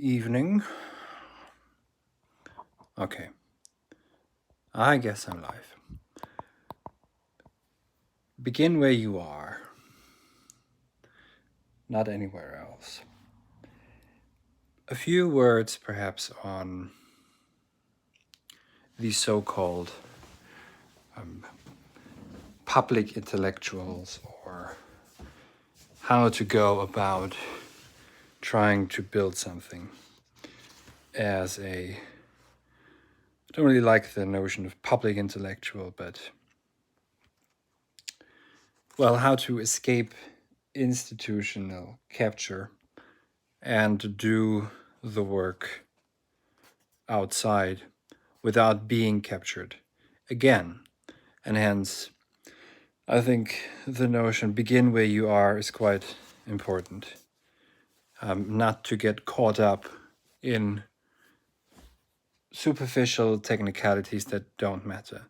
evening. Okay, I guess I'm live. Begin where you are, not anywhere else. A few words, perhaps, on the so-called public intellectuals, or how to go about trying to build something as I don't really like the notion of public intellectual, but well, how to escape institutional capture and do the work outside without being captured again. And hence, I think the notion begin where you are is quite important. Not to get caught up in superficial technicalities that don't matter.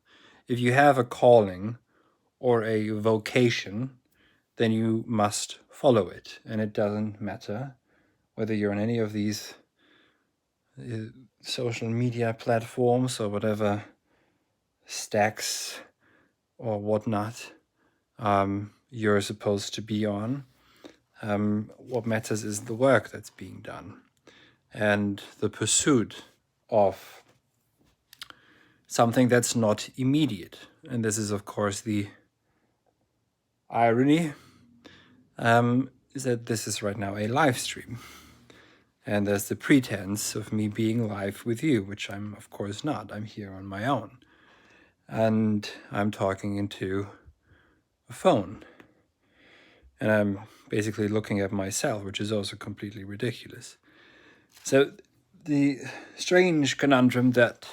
If you have a calling or a vocation, then you must follow it. And it doesn't matter whether you're on any of these social media platforms or whatever stacks or whatnot you're supposed to be on. What matters is the work that's being done and the pursuit of something that's not immediate. And this is, of course, the irony, is that this is right now a live stream. And there's the pretense of me being live with you, which I'm, of course, not. I'm here on my own. And I'm talking into a phone. And I'm basically looking at myself, which is also completely ridiculous. So the strange conundrum that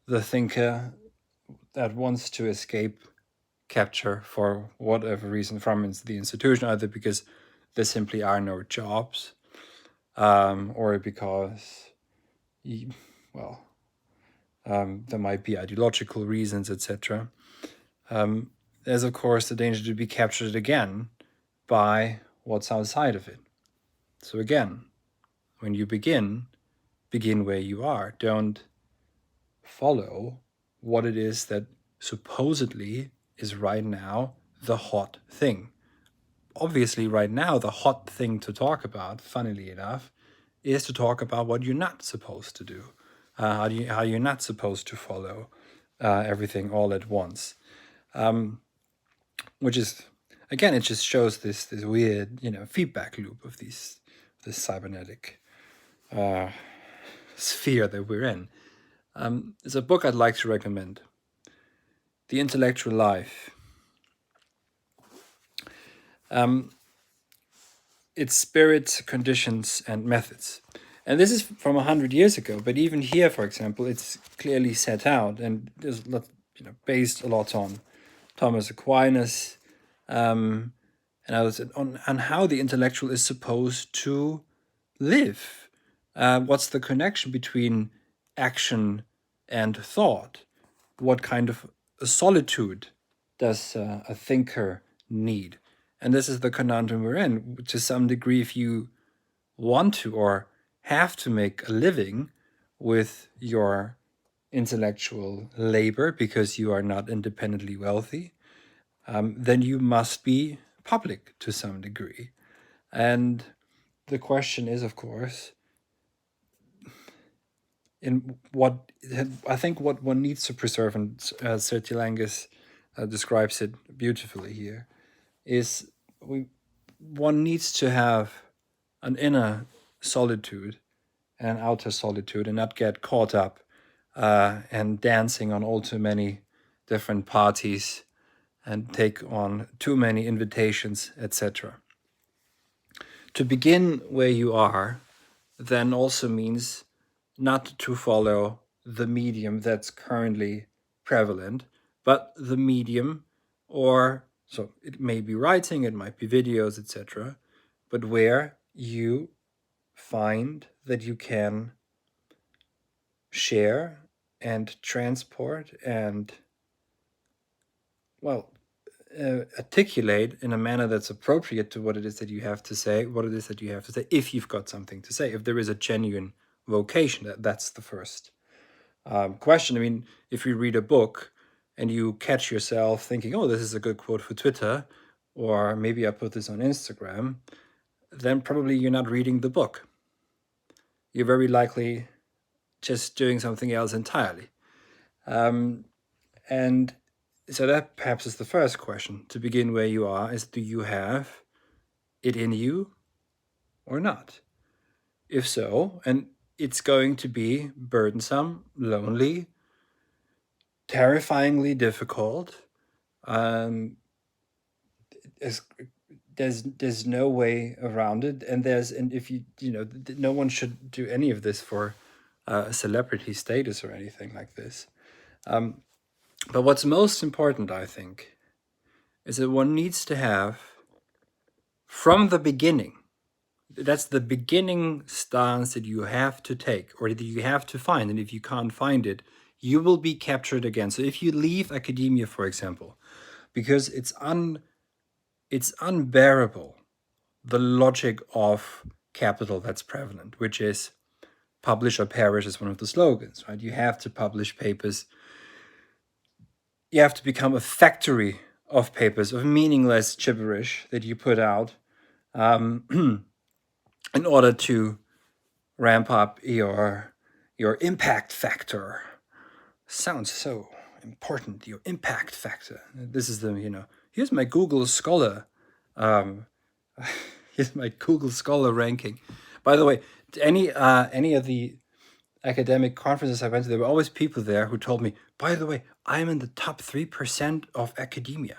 the thinker that wants to escape capture for whatever reason from the institution, either because there simply are no jobs, or because, there might be ideological reasons, etc. There's, of course, the danger to be captured again by what's outside of it. So again, when you begin where you are. Don't follow what it is that supposedly is right now the hot thing. Obviously, right now, the hot thing to talk about, funnily enough, is to talk about what you're not supposed to do. How you're not supposed to follow everything all at once. Which is, again, it just shows this weird, feedback loop of this cybernetic sphere that we're in. It's a book I'd like to recommend. The Intellectual Life. Its spirit, conditions, and methods. And this is from 100 years ago, but even here, for example, it's clearly set out, and there's based a lot on Thomas Aquinas, and others, on how the intellectual is supposed to live. What's the connection between action and thought? What kind of solitude does a thinker need? And this is the conundrum we're in. To some degree, if you want to or have to make a living with your intellectual labor because you are not independently wealthy, then you must be public to some degree. And the question is, of course, in what I think what one needs to preserve, and Sertilanges describes it beautifully here, is one needs to have an inner solitude and an outer solitude, and not get caught up and dancing on all too many different parties and take on too many invitations, etc. To begin where you are then also means not to follow the medium that's currently prevalent, but the medium, or so it may be writing, it might be videos, etc., but where you find that you can share and transport and, articulate in a manner that's appropriate to what it is that you have to say, what it is that you have to say, if you've got something to say, if there is a genuine vocation. That's the first question. I mean, if you read a book and you catch yourself thinking, oh, this is a good quote for Twitter, or maybe I put this on Instagram, then probably you're not reading the book. You're very likely just doing something else entirely. And so that perhaps is the first question to begin where you are, is do you have it in you or not? If so, and it's going to be burdensome, lonely, terrifyingly difficult. There's no way around it, and if no one should do any of this for celebrity status or anything like this. But what's most important, I think, is that one needs to have from the beginning. That's the beginning stance that you have to take, or that you have to find. And if you can't find it, you will be captured again. So if you leave academia, for example, because it's unbearable, the logic of capital that's prevalent, which is publish or perish is one of the slogans, right? You have to publish papers. You have to become a factory of papers, of meaningless gibberish that you put out in order to ramp up your impact factor. Sounds so important, your impact factor. This is here's my Google Scholar. Here's my Google Scholar ranking. By the way, any of the academic conferences I went to, there were always people there who told me, by the way, I'm in the top 3% of academia.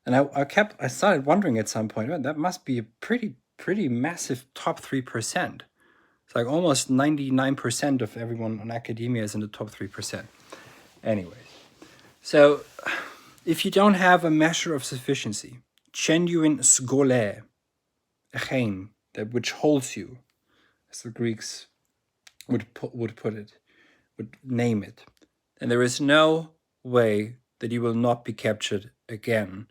And I started wondering at some point, well, that must be a pretty massive top 3%. It's like almost 99% of everyone on academia is in the top 3%. Anyways, so if you don't have a measure of sufficiency, genuine skole, echein, that which holds you, as the Greeks would put it, would name it, then there is no way that you will not be captured again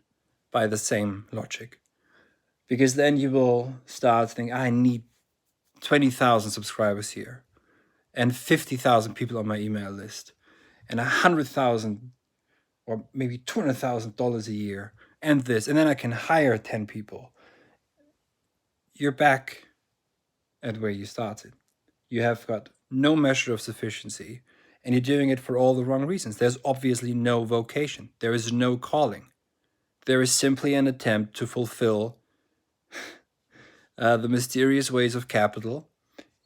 by the same logic. Because then you will start thinking, I need 20,000 subscribers here, and 50,000 people on my email list, and 100,000 or maybe $200,000 a year, and this, and then I can hire 10 people. You're back at where you started. You have got no measure of sufficiency, and you're doing it for all the wrong reasons. There's obviously no vocation. There is no calling. There is simply an attempt to fulfill the mysterious ways of capital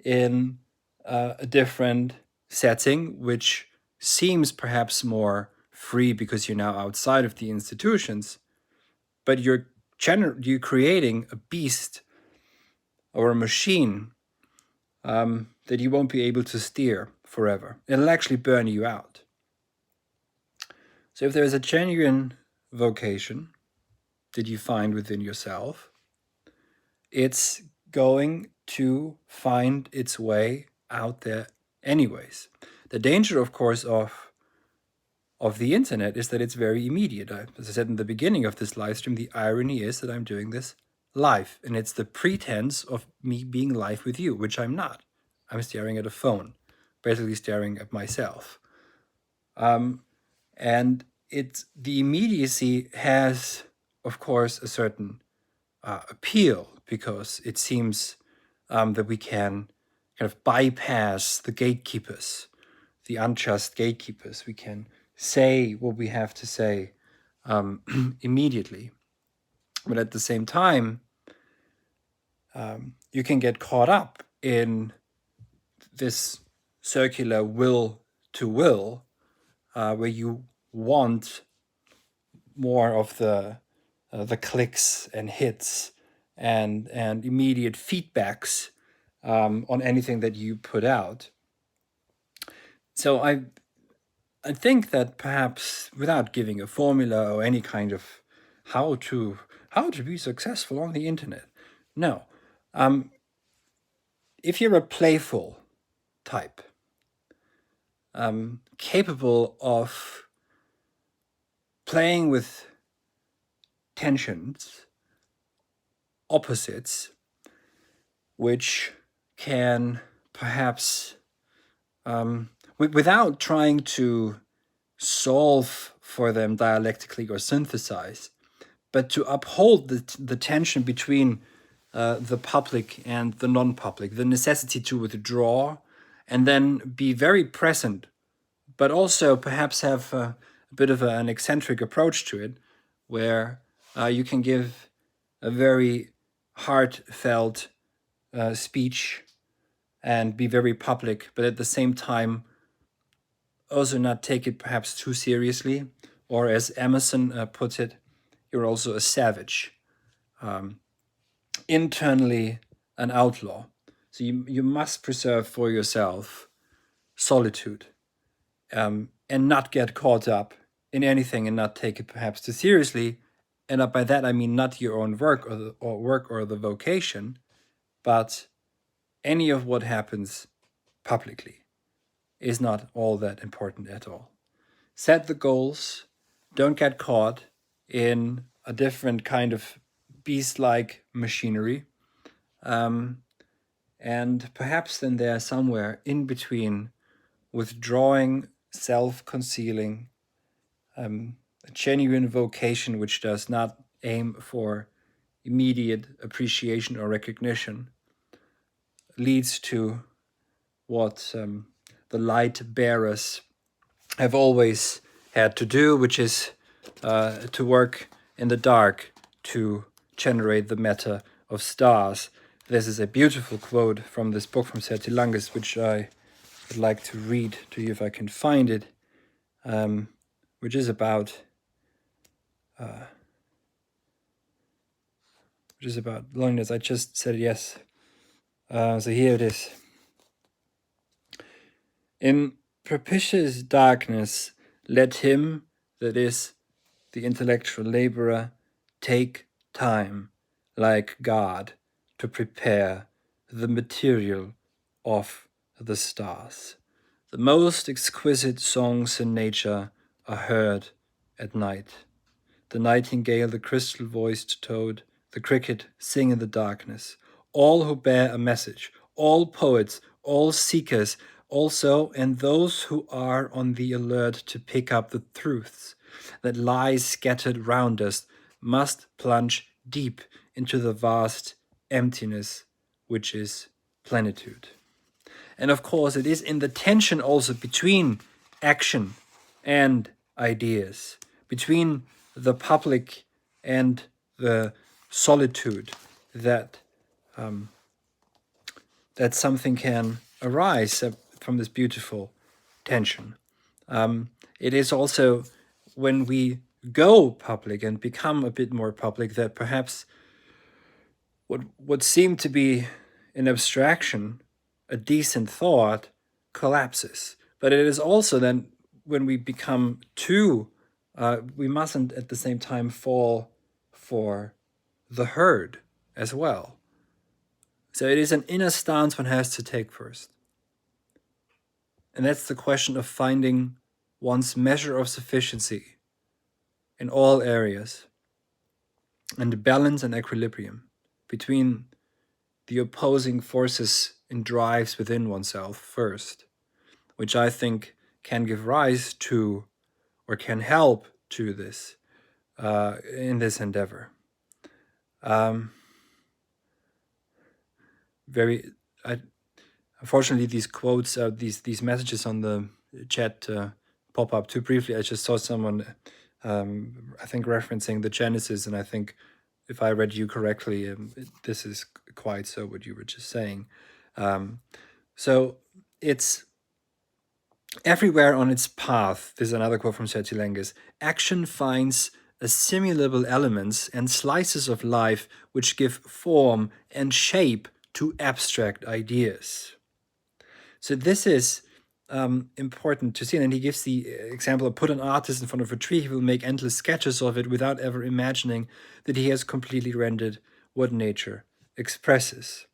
in a different setting, which seems perhaps more free because you're now outside of the institutions, but you're creating a beast or a machine that you won't be able to steer forever. It'll actually burn you out. So if there's a genuine vocation that you find within yourself, it's going to find its way out there anyways. The danger, of course, of the internet is that it's very immediate. As I said in the beginning of this live stream, the irony is that I'm doing this live, and it's the pretense of me being live with you, which I'm not. I'm staring at a phone, basically staring at myself. And the immediacy has, of course, a certain appeal, because it seems that we can kind of bypass the gatekeepers, the unjust gatekeepers. We can say what we have to say immediately. But at the same time, you can get caught up in this circular will to will, where you want more of the clicks and hits and immediate feedbacks on anything that you put out. So I think that perhaps, without giving a formula or any kind of how to be successful on the internet, no. If you're a playful type, capable of playing with tensions, opposites, which can perhaps, without trying to solve for them dialectically or synthesize, but to uphold the tension between the public and the non-public, the necessity to withdraw and then be very present, but also perhaps have a bit of an eccentric approach to it, where you can give a very heartfelt speech and be very public, but at the same time also not take it perhaps too seriously. Or as Emerson puts it, you're also a savage, internally an outlaw. So you must preserve for yourself solitude, and not get caught up in anything and not take it perhaps too seriously. And by that I mean not your own work or the vocation, but any of what happens publicly is not all that important at all. Set the goals, don't get caught in a different kind of beast-like machinery. And perhaps then there somewhere in between withdrawing, self-concealing, a genuine vocation which does not aim for immediate appreciation or recognition, leads to what the light bearers have always had to do, which is to work in the dark to generate the matter of stars. This is a beautiful quote from this book from Sertilanges, which I would like to read to you if I can find it, which is about loneliness. I just said yes. So here it is. In propitious darkness, let him, that is, the intellectual laborer, take time, like God, to prepare the material of the stars. The most exquisite songs in nature are heard at night. The nightingale, the crystal-voiced toad, the cricket sing in the darkness. All who bear a message, all poets, all seekers, also, and those who are on the alert to pick up the truths that lie scattered round us, must plunge deep into the vast emptiness which is plenitude. And of course, it is in the tension also between action and ideas, between the public and the solitude, that that something can arise from this beautiful tension. It is also when we go public and become a bit more public that perhaps what would seem to be an abstraction, a decent thought, collapses. But it is also then when we become too, we mustn't at the same time fall for the herd as well. So it is an inner stance one has to take first. And that's the question of finding one's measure of sufficiency in all areas, and the balance and equilibrium between the opposing forces and drives within oneself first, which I think can give rise to, or can help to this, in this endeavor. Unfortunately, these quotes, these messages on the chat pop up too briefly. I just saw someone, I think, referencing the Genesis, and I think, if I read you correctly, this is quite so what you were just saying. So it's everywhere on its path. This is another quote from Sertilanges. Action finds assimilable elements and slices of life which give form and shape to abstract ideas. So this is important to see. And he gives the example of put an artist in front of a tree, he will make endless sketches of it without ever imagining that he has completely rendered what nature expresses.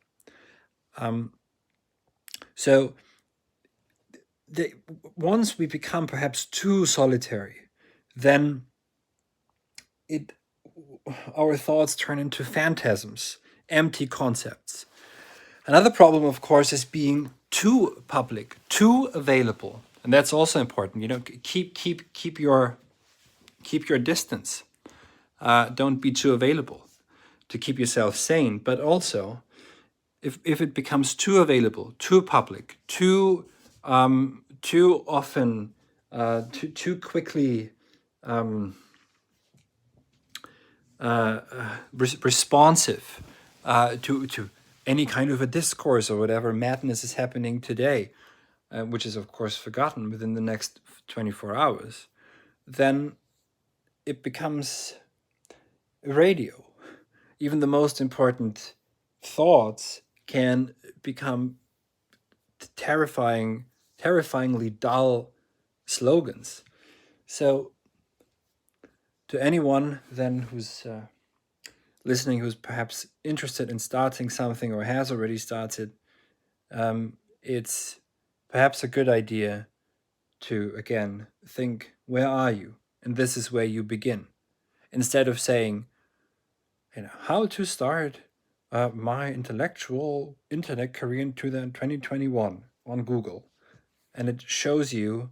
So once we become perhaps too solitary, then our thoughts turn into phantasms, empty concepts. Another problem, of course, is being too public, too available, and that's also important. Keep your distance. Don't be too available to keep yourself sane. But also, if it becomes too available, too public, too often, too quickly responsive to any kind of a discourse or whatever madness is happening today, which is of course forgotten within the next 24 hours, then it becomes radio. Even the most important thoughts can become terrifyingly dull slogans. So, to anyone then who's listening, who's perhaps interested in starting something or has already started, it's perhaps a good idea to again think, where are you? And this is where you begin. Instead of saying, how to start my intellectual internet career in 2021 on Google. And it shows you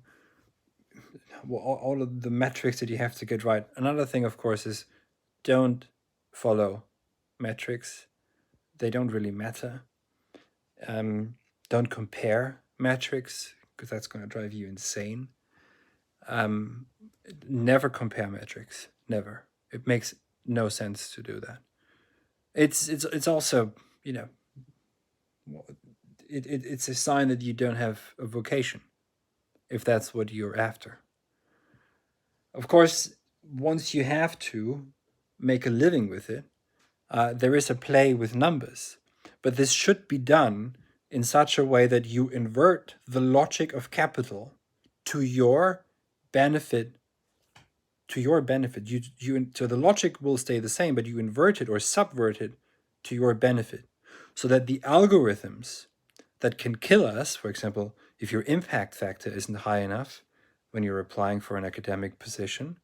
all of the metrics that you have to get right. Another thing, of course, is don't follow metrics. They don't really matter. Don't compare metrics, because that's going to drive you insane. Never compare metrics. Never. It makes no sense to do that. It's also, it's a sign that you don't have a vocation, if that's what you're after. Of course, once you have to make a living with it, there is a play with numbers. But this should be done in such a way that you invert the logic of capital to your benefit. So the logic will stay the same, but you invert it or subvert it to your benefit, so that the algorithms that can kill us, for example, if your impact factor isn't high enough when you're applying for an academic position,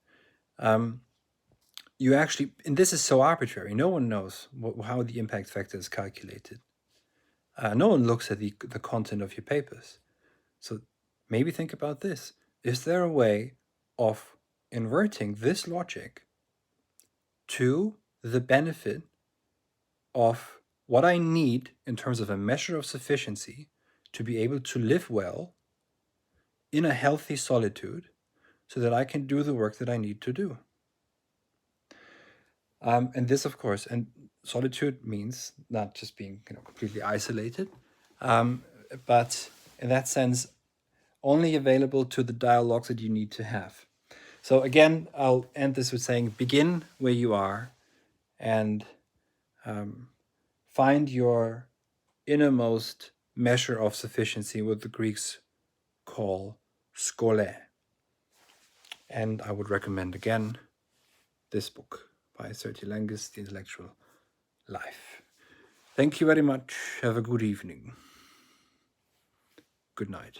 you actually, and this is so arbitrary, no one knows how the impact factor is calculated. No one looks at the content of your papers. So maybe think about this. Is there a way of inverting this logic to the benefit of what I need in terms of a measure of sufficiency to be able to live well in a healthy solitude, so that I can do the work that I need to do? And this, of course, and solitude means not just being completely isolated, but in that sense, only available to the dialogues that you need to have. So again, I'll end this with saying, begin where you are and find your innermost measure of sufficiency, what the Greeks call skole. And I would recommend again this book by Serti Langis, The Intellectual Life. Thank you very much. Have a good evening. Good night.